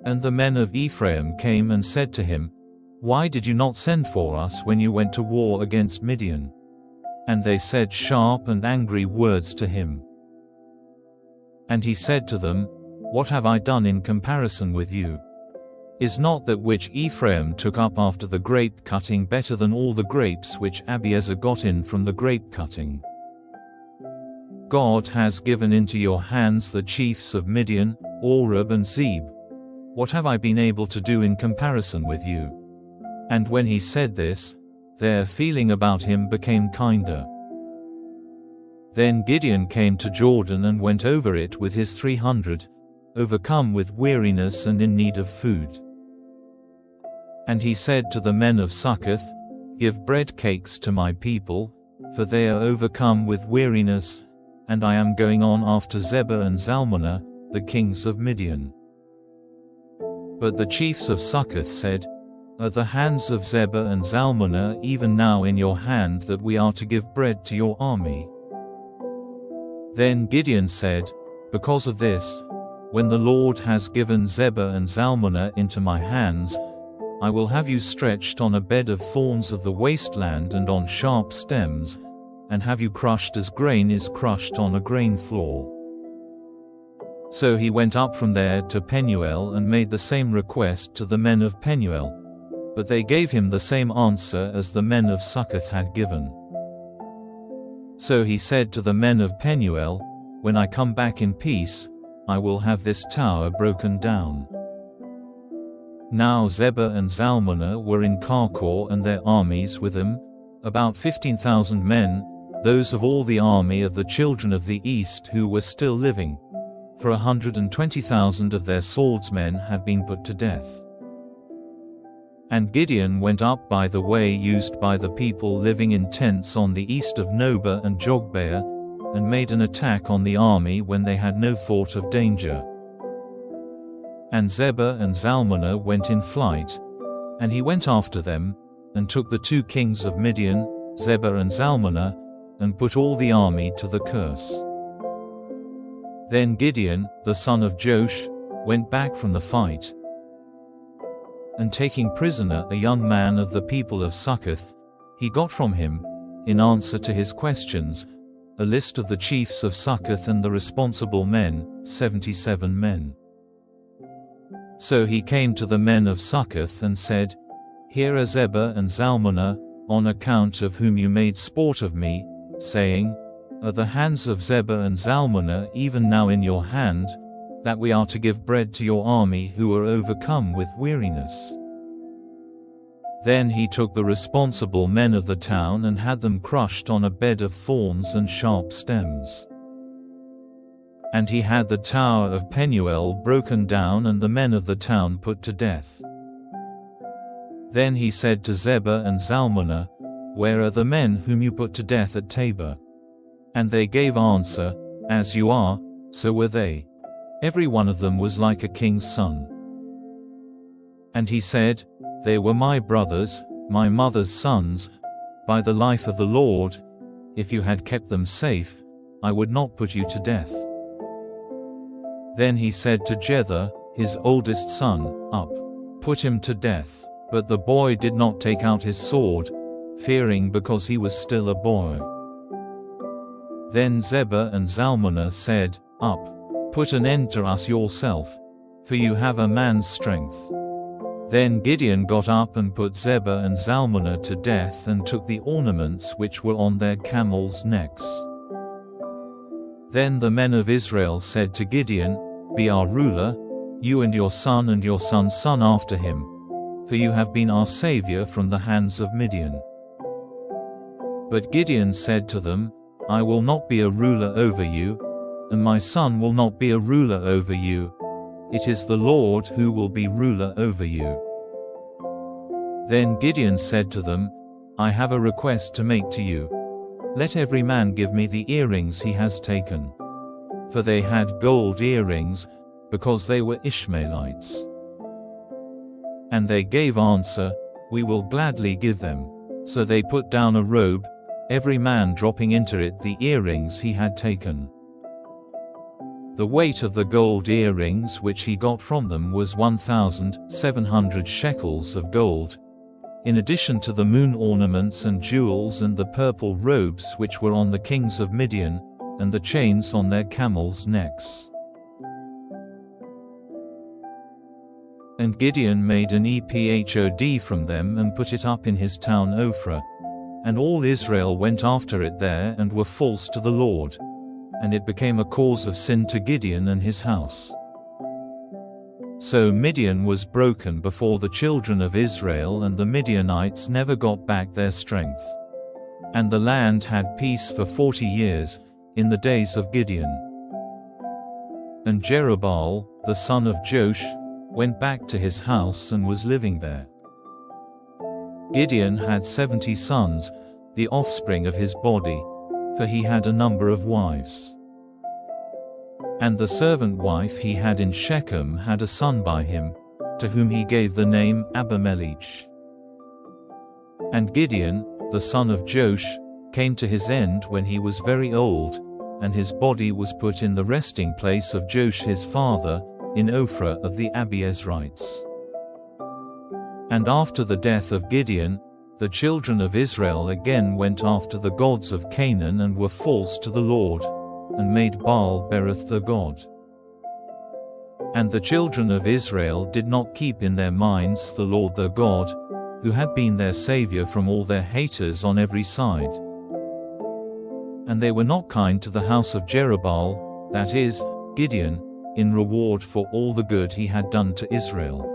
And the men of Ephraim came and said to him, Why did you not send for us when you went to war against Midian? And they said sharp and angry words to him. And he said to them, What have I done in comparison with you? Is not that which Ephraim took up after the grape cutting better than all the grapes which Abiezer got in from the grape cutting? God has given into your hands the chiefs of Midian, Oreb and Zeb. What have I been able to do in comparison with you? And when he said this, their feeling about him became kinder. Then Gideon came to Jordan and went over it with his 300, overcome with weariness and in need of food. And he said to the men of Succoth, Give bread cakes to my people, for they are overcome with weariness, and I am going on after Zebah and Zalmunna, the kings of Midian. But the chiefs of Succoth said, Are the hands of Zebah and Zalmunna even now in your hand that we are to give bread to your army? Then Gideon said, Because of this, when the Lord has given Zebah and Zalmunna into my hands, I will have you stretched on a bed of thorns of the wasteland and on sharp stems, and have you crushed as grain is crushed on a grain floor. So he went up from there to Penuel and made the same request to the men of Penuel, but they gave him the same answer as the men of Succoth had given. So he said to the men of Penuel, When I come back in peace, I will have this tower broken down. Now Zebah and Zalmunna were in Karkor and their armies with them, about 15,000 men, those of all the army of the children of the east who were still living, for 120,000 of their swordsmen had been put to death. And Gideon went up by the way used by the people living in tents on the east of Nobah and Jogbeah, and made an attack on the army when they had no thought of danger. And Zebah and Zalmunna went in flight, and he went after them, and took the 2 kings of Midian, Zebah and Zalmunna, and put all the army to the curse. Then Gideon, the son of Joash, went back from the fight, and taking prisoner a young man of the people of Succoth, he got from him, in answer to his questions, a list of the chiefs of Succoth and the responsible men, 77 men. So he came to the men of Succoth and said, Here are Zebah and Zalmunna, on account of whom you made sport of me, saying, Are the hands of Zebah and Zalmunna even now in your hand, that we are to give bread to your army who are overcome with weariness? Then he took the responsible men of the town and had them crushed on a bed of thorns and sharp stems. And he had the tower of Penuel broken down and the men of the town put to death. Then he said to Zebah and Zalmunna, Where are the men whom you put to death at Tabor? And they gave answer, As you are, so were they. Every one of them was like a king's son. And he said, They were my brothers, my mother's sons. By the life of the Lord, if you had kept them safe, I would not put you to death. Then he said to Jether, his oldest son, Up, put him to death. But the boy did not take out his sword, fearing because he was still a boy. Then Zebah and Zalmunna said, Up, put an end to us yourself, for you have a man's strength. Then Gideon got up and put Zebah and Zalmunna to death and took the ornaments which were on their camels' necks. Then the men of Israel said to Gideon, Be our ruler, you and your son's son after him, for you have been our savior from the hands of Midian. But Gideon said to them, I will not be a ruler over you, and my son will not be a ruler over you. It is the Lord who will be ruler over you. Then Gideon said to them, I have a request to make to you. Let every man give me the earrings he has taken. For they had gold earrings, because they were Ishmaelites. And they gave answer, We will gladly give them. So they put down a robe, every man dropping into it the earrings he had taken. The weight of the gold earrings which he got from them was 1,700 shekels of gold, in addition to the moon ornaments and jewels and the purple robes which were on the kings of Midian, and the chains on their camels' necks. And Gideon made an ephod from them and put it up in his town Ophrah. And all Israel went after it there and were false to the Lord. And it became a cause of sin to Gideon and his house. So Midian was broken before the children of Israel, and the Midianites never got back their strength. And the land had peace for 40 years, in the days of Gideon. And Jerubbaal, the son of Joash, went back to his house and was living there. Gideon had 70 sons, the offspring of his body, for he had a number of wives. And the servant wife he had in Shechem had a son by him, to whom he gave the name Abimelech. And Gideon, the son of Joash, came to his end when he was very old, and his body was put in the resting place of Joash his father, in Ophrah of the Abiezrites. And after the death of Gideon, the children of Israel again went after the gods of Canaan and were false to the Lord, and made Baal-berith their god. And the children of Israel did not keep in their minds the Lord their God, who had been their Savior from all their haters on every side. And they were not kind to the house of Jerubbaal, that is, Gideon, in reward for all the good he had done to Israel.